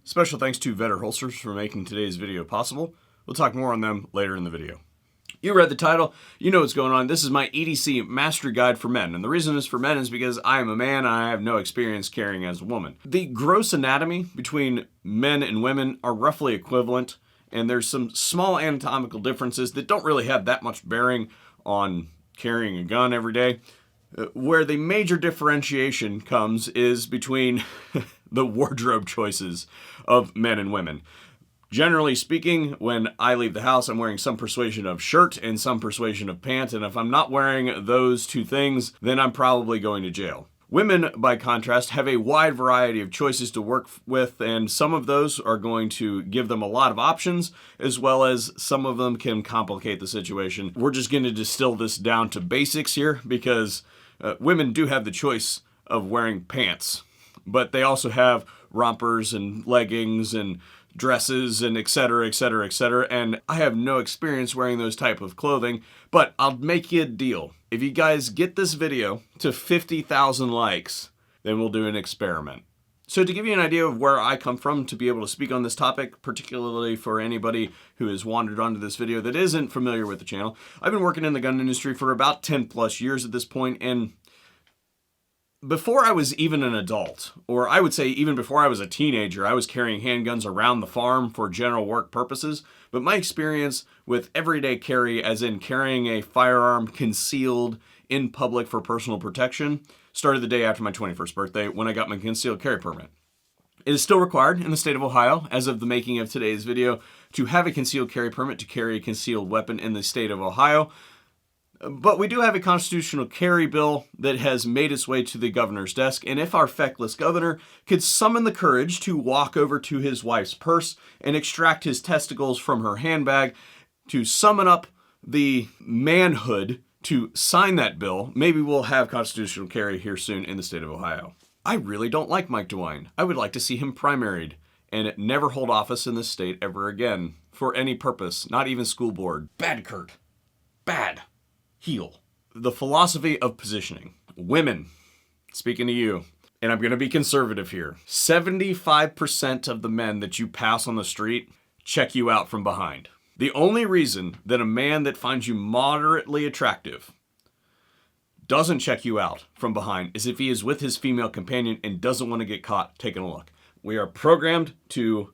Special thanks to Vetter Holsters for making today's video possible. We'll talk more on them later in the video. You read the title, you know what's going on. This is my EDC Mastery Guide for Men. And the reason it's for men is because I am a man and I have no experience carrying as a woman. The gross anatomy between men and women are roughly equivalent, and there's some small anatomical differences that don't really have that much bearing on carrying a gun every day. Where the major differentiation comes is between the wardrobe choices of men and women. Generally speaking, when I leave the house, I'm wearing some persuasion of shirt and some persuasion of pant, and if I'm not wearing those two things, then I'm probably going to jail. Women, by contrast, have a wide variety of choices to work with, and some of those are going to give them a lot of options, as well as some of them can complicate the situation. We're just going to distill this down to basics here, because women do have the choice of wearing pants, but they also have rompers and leggings and dresses and etc, etc, etc, and I have no experience wearing those type of clothing, but I'll make you a deal. If you guys get this video to 50,000 likes, then we'll do an experiment. So to give you an idea of where I come from to be able to speak on this topic, particularly for anybody who has wandered onto this video that isn't familiar with the channel, I've been working in the gun industry for about 10 plus years at this point, and before I was even an adult, or I would say even before I was a teenager, I was carrying handguns around the farm for general work purposes, but my experience with everyday carry, as in carrying a firearm concealed in public for personal protection, started the day after my 21st birthday when I got my concealed carry permit. It is still required in the state of Ohio, as of the making of today's video, to have a concealed carry permit to carry a concealed weapon in the state of Ohio. But we do have a constitutional carry bill that has made its way to the governor's desk, and if our feckless governor could summon the courage to walk over to his wife's purse and extract his testicles from her handbag, to summon up the manhood to sign that bill, maybe we'll have constitutional carry here soon in the state of Ohio. I really don't like Mike DeWine. I would like to see him primaried and never hold office in this state ever again for any purpose, not even school board. Bad, Kurt. Bad. Heel. The philosophy of positioning. Women, speaking to you, and I'm going to be conservative here, 75% of the men that you pass on the street check you out from behind. The only reason that a man that finds you moderately attractive doesn't check you out from behind is if he is with his female companion and doesn't want to get caught taking a look. We are programmed to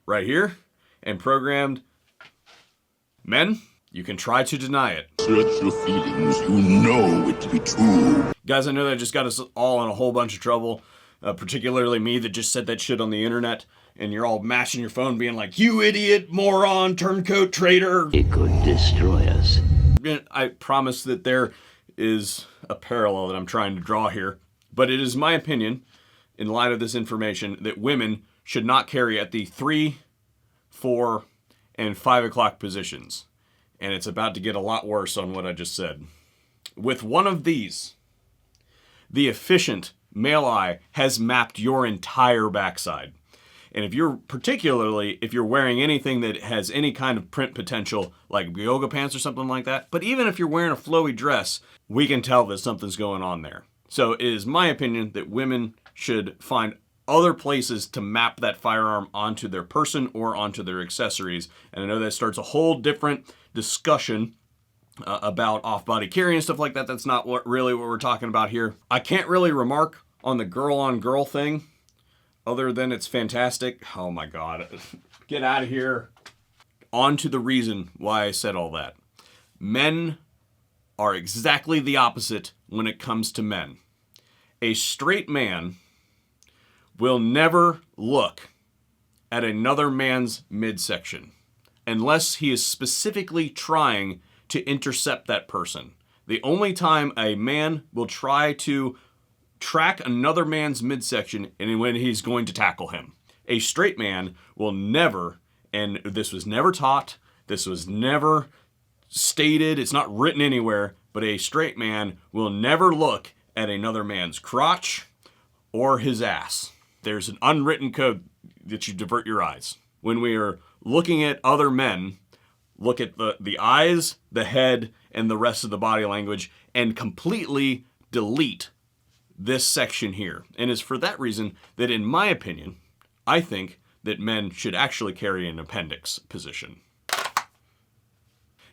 right here, and programmed men, you can try to deny it. Search your feelings, you know it to be true. Guys, I know that just got us all in a whole bunch of trouble, particularly me that just said that shit on the internet, and you're all mashing your phone being like, you idiot, moron, turncoat, traitor. It could destroy us. I promise that there is a parallel that I'm trying to draw here, but it is my opinion, in light of this information, that women should not carry at the 3, 4, and 5 o'clock positions. And it's about to get a lot worse on what I just said. With one of these, the efficient male eye has mapped your entire backside. And if you're wearing anything that has any kind of print potential, like yoga pants or something like that, but even if you're wearing a flowy dress, we can tell that something's going on there. So it is my opinion that women should find other places to map that firearm onto their person or onto their accessories. And I know that starts a whole different discussion about off-body carry and stuff like that. That's not really what we're talking about here. I can't really remark on the girl-on-girl thing other than it's fantastic. Oh my God. Get out of here. On to the reason why I said all that. Men are exactly the opposite when it comes to men. A straight man will never look at another man's midsection unless he is specifically trying to intercept that person. The only time a man will try to track another man's midsection is when he's going to tackle him. A straight man will never, and this was never taught, this was never stated, it's not written anywhere, but a straight man will never look at another man's crotch or his ass. There's an unwritten code that you divert your eyes. When we are looking at other men, look at the eyes, the head, and the rest of the body language, and completely delete this section here. And it's for that reason that, in my opinion, I think that men should actually carry an appendix position.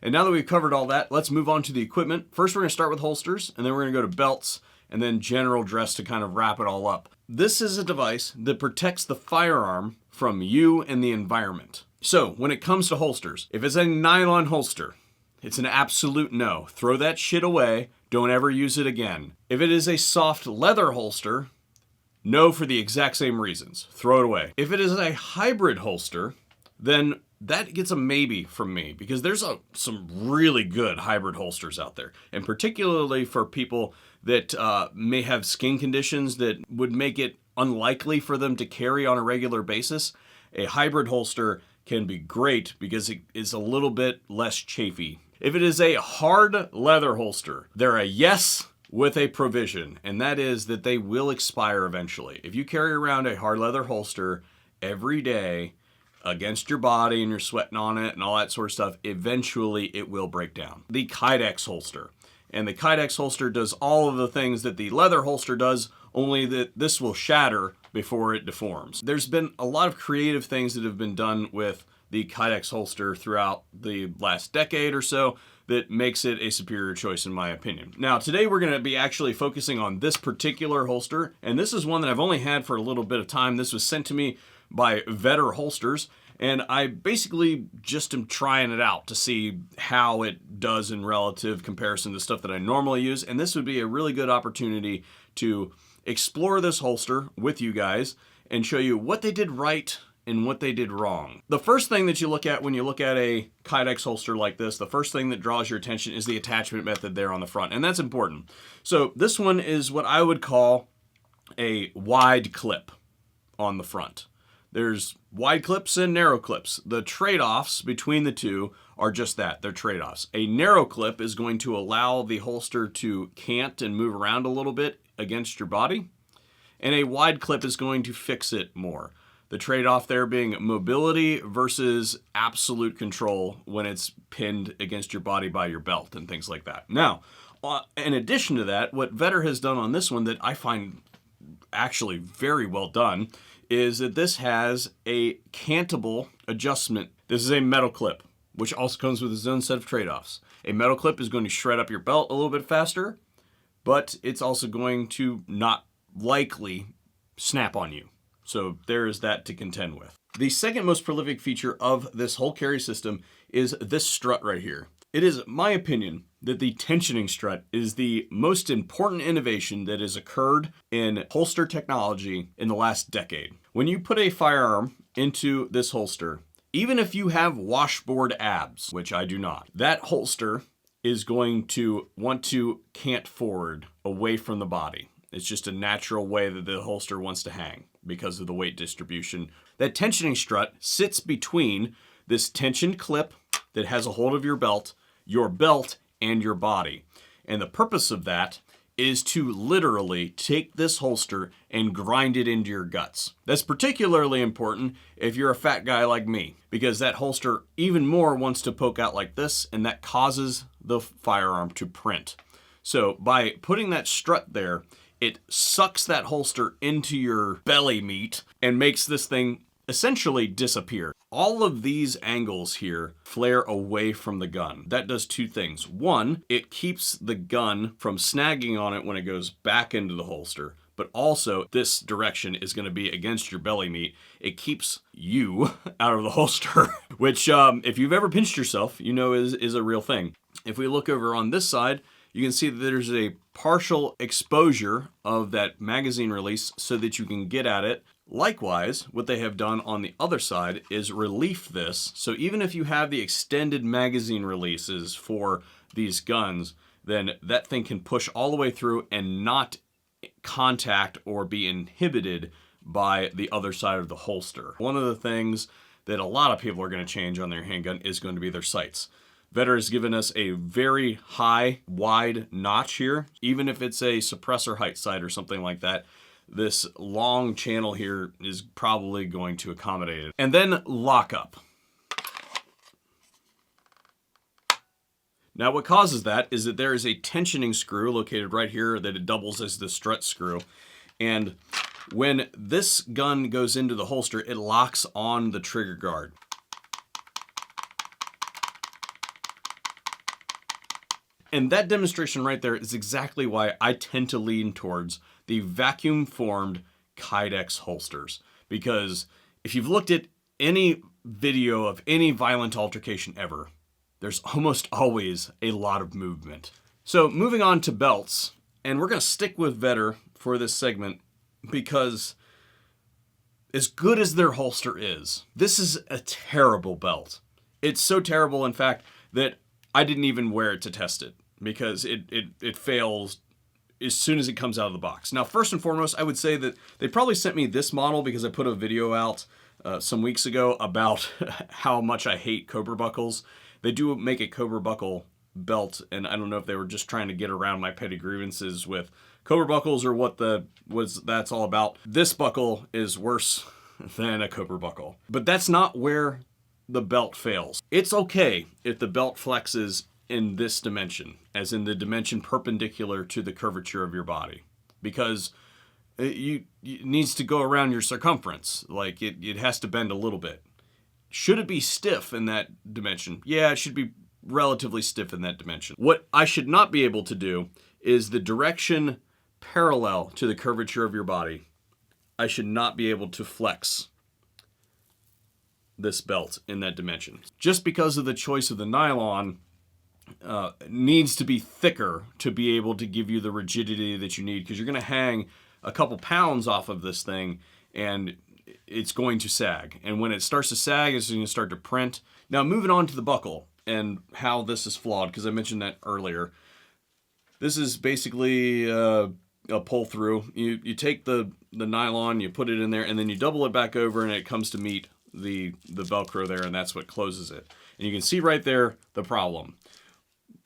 And now that we've covered all that, let's move on to the equipment. First, we're going to start with holsters, and then we're going to go to belts, and then general dress to kind of wrap it all up. This is a device that protects the firearm from you and the environment. So, when it comes to holsters, if it's a nylon holster, it's an absolute no. Throw that shit away. Don't ever use it again. If it is a soft leather holster, no for the exact same reasons. Throw it away. If it is a hybrid holster, then that gets a maybe from me, because there's some really good hybrid holsters out there. And particularly for people that may have skin conditions that would make it unlikely for them to carry on a regular basis, a hybrid holster can be great because it is a little bit less chafy. If it is a hard leather holster, they're a yes with a provision, and that is that they will expire eventually. If you carry around a hard leather holster every day against your body and you're sweating on it and all that sort of stuff, eventually it will break down. The Kydex holster. And the Kydex holster does all of the things that the leather holster does, only that this will shatter before it deforms. There's been a lot of creative things that have been done with the Kydex holster throughout the last decade or so that makes it a superior choice in my opinion. Now today we're going to be actually focusing on this particular holster, and this is one that I've only had for a little bit of time. This was sent to me by Vetter Holsters, and I basically just am trying it out to see how it does in relative comparison to stuff that I normally use, and this would be a really good opportunity to explore this holster with you guys and show you what they did right and what they did wrong. The first thing that you look at when you look at a Kydex holster like this, the first thing that draws your attention is the attachment method there on the front, and that's important. So this one is what I would call a wide clip on the front. There's wide clips and narrow clips. The trade-offs between the two are just that, they're trade-offs. A narrow clip is going to allow the holster to cant and move around a little bit against your body, and a wide clip is going to fix it more. The trade-off there being mobility versus absolute control when it's pinned against your body by your belt and things like that. Now, in addition to that, what Vetter has done on this one that I find actually very well done is that this has a cantable adjustment. This is a metal clip, which also comes with its own set of trade-offs. A metal clip is going to shred up your belt a little bit faster, but it's also going to not likely snap on you. So there is that to contend with. The second most prolific feature of this whole carry system is this strut right here. It is my opinion that the tensioning strut is the most important innovation that has occurred in holster technology in the last decade. When you put a firearm into this holster, even if you have washboard abs, which I do not, that holster is going to want to cant forward away from the body. It's just a natural way that the holster wants to hang because of the weight distribution. That tensioning strut sits between this tension clip that has a hold of your belt, and your body. And the purpose of that is to literally take this holster and grind it into your guts. That's particularly important if you're a fat guy like me, because that holster even more wants to poke out like this, and that causes the firearm to print. So by putting that strut there, it sucks that holster into your belly meat and makes this thing essentially disappear. All of these angles here flare away from the gun. That does two things. One, it keeps the gun from snagging on it when it goes back into the holster, but also this direction is going to be against your belly meat. It keeps you out of the holster, which if you've ever pinched yourself, you know is a real thing. If we look over on this side, you can see that there's a partial exposure of that magazine release so that you can get at it. Likewise, what they have done on the other side is relief this. So even if you have the extended magazine releases for these guns, then that thing can push all the way through and not contact or be inhibited by the other side of the holster. One of the things that a lot of people are going to change on their handgun is going to be their sights. Vetter has given us a very high, wide notch here. Even if it's a suppressor height sight or something like that, this long channel here is probably going to accommodate it. And then lockup. Now what causes that is that there is a tensioning screw located right here that it doubles as the strut screw. And When this gun goes into the holster, it locks on the trigger guard. And that demonstration right there is exactly why I tend to lean towards the vacuum-formed Kydex holsters. Because if you've looked at any video of any violent altercation ever, there's almost always a lot of movement. So moving on to belts, and we're going to stick with Vetter for this segment because as good as their holster is, this is a terrible belt. It's so terrible, in fact, that I didn't even wear it to test it because it fails as soon as it comes out of the box. Now, first and foremost, I would say that they probably sent me this model because I put a video out some weeks ago about how much I hate Cobra buckles. They do make a Cobra buckle belt, and I don't know if they were just trying to get around my petty grievances with Cobra buckles or what that's all about. This buckle is worse than a Cobra buckle. But that's not where the belt fails. It's okay if the belt flexes in this dimension, as in the dimension perpendicular to the curvature of your body, because it needs to go around your circumference. Like it has to bend a little bit. Should it be stiff in that dimension? Yeah, it should be relatively stiff in that dimension. What I should not be able to do is the direction parallel to the curvature of your body. I should not be able to flex this belt in that dimension. Just because of the choice of the nylon, needs to be thicker to be able to give you the rigidity that you need, because you're going to hang a couple pounds off of this thing and it's going to sag. And when it starts to sag, it's going to start to print. Now, moving on to the buckle and how this is flawed, because I mentioned that earlier. This is basically a pull through. You take the nylon, you put it in there, and then you double it back over, and it comes to meet the Velcro there, and that's what closes it. And you can see right there the problem.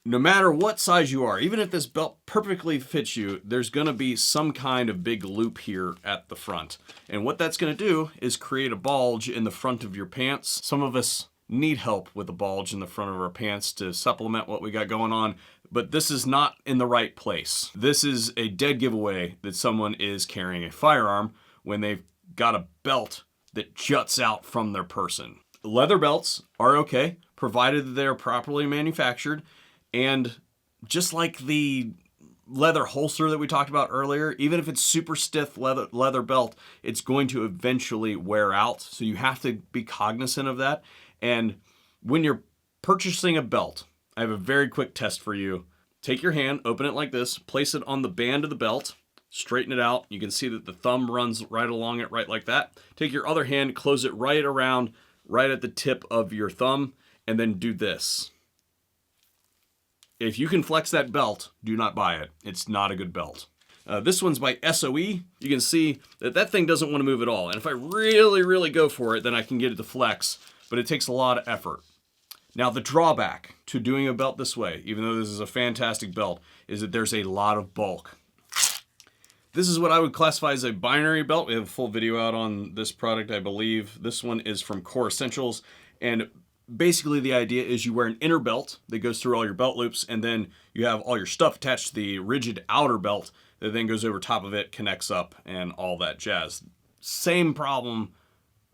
No matter what size you are, even if this belt perfectly fits you, there's going to be some kind of big loop here at the front. And what that's going to do is create a bulge in the front of your pants. Some of us need help with a bulge in the front of our pants to supplement what we got going on, but this is not in the right place. This is a dead giveaway that someone is carrying a firearm when they've got a belt that juts out from their person. Leather belts are okay, provided that they're properly manufactured. And just like the leather holster that we talked about earlier, even if it's super stiff leather belt, it's going to eventually wear out. So you have to be cognizant of that. And when you're purchasing a belt, I have a very quick test for you. Take your hand, open it like this, place it on the band of the belt, straighten it out. You can see that the thumb runs right along it, right like that. Take your other hand, close it right around, right at the tip of your thumb, and then do this. If you can flex that belt, do not buy it. It's not a good belt. This one's by SOE. You can see that thing doesn't want to move at all. And if I really, really go for it, then I can get it to flex, but it takes a lot of effort. Now, the drawback to doing a belt this way, even though this is a fantastic belt, is that there's a lot of bulk. This is what I would classify as a binary belt. We have a full video out on this product, I believe. This one is from Core Essentials, and basically the idea is you wear an inner belt that goes through all your belt loops, and then you have all your stuff attached to the rigid outer belt that then goes over top of it, connects up, and all that jazz. Same problem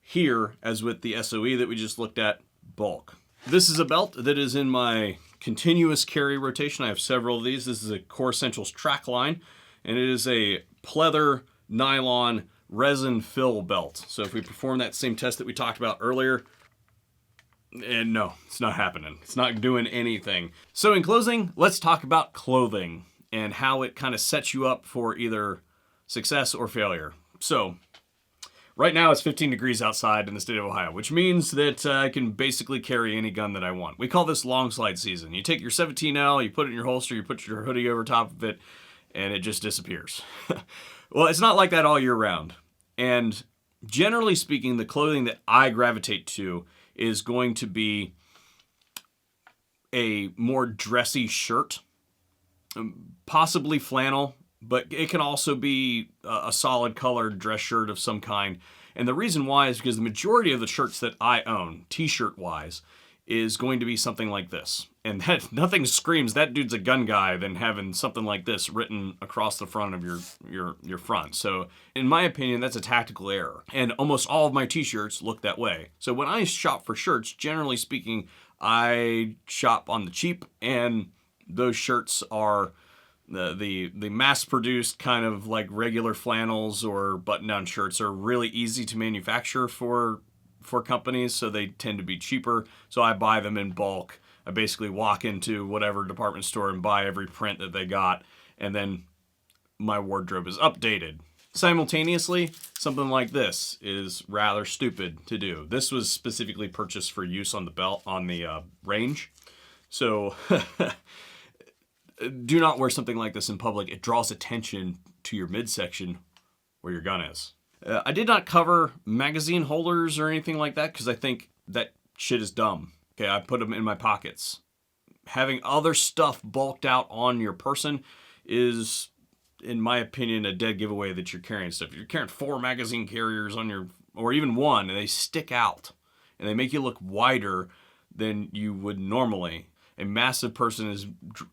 here as with the SOE that we just looked at, bulk. This is a belt that is in my continuous carry rotation. I have several of these. This is a Core Essentials track line, and it is a pleather nylon resin fill belt. So if we perform that same test that we talked about earlier, and no, it's not happening. It's not doing anything. So in closing, let's talk about clothing and how it kind of sets you up for either success or failure. So right now it's 15 degrees outside in the state of Ohio, which means that I can basically carry any gun that I want. We call this long slide season. You take your 17L, you put it in your holster, you put your hoodie over top of it, and it just disappears. Well, it's not like that all year round. And generally speaking, the clothing that I gravitate to is going to be a more dressy shirt, possibly flannel, but it can also be a solid colored dress shirt of some kind. And the reason why is because the majority of the shirts that I own, t-shirt wise, is going to be something like this. And that nothing screams that dude's a gun guy than having something like this written across the front of your front. So in my opinion, that's a tactical error. And almost all of my t-shirts look that way. So when I shop for shirts, generally speaking, I shop on the cheap, and those shirts are the mass-produced kind of like regular flannels or button-down shirts are really easy to manufacture for companies, so they tend to be cheaper. So I buy them in bulk. I basically walk into whatever department store and buy every print that they got, and then my wardrobe is updated. Simultaneously, something like this is rather stupid to do. This was specifically purchased for use on the belt, on the range. So do not wear something like this in public. It draws attention to your midsection where your gun is. I did not cover magazine holders or anything like that because I think that shit is dumb. Okay, I put them in my pockets. Having other stuff bulked out on your person is, in my opinion, a dead giveaway that you're carrying stuff. If you're carrying 4 magazine carriers on your, or even 1, and they stick out and they make you look wider than you would normally, a massive person is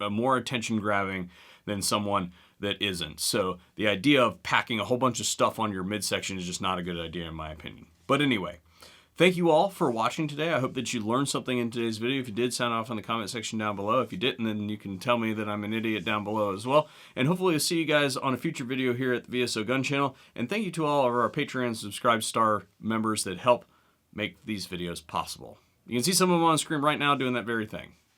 more attention grabbing than someone that isn't. So the idea of packing a whole bunch of stuff on your midsection is just not a good idea in my opinion. But anyway, thank you all for watching today. I hope that you learned something in today's video. If you did, sound off in the comment section down below. If you didn't, then you can tell me that I'm an idiot down below as well. And hopefully I'll see you guys on a future video here at the VSO Gun Channel. And thank you to all of our Patreon Subscribe Star members that help make these videos possible. You can see some of them on screen right now doing that very thing.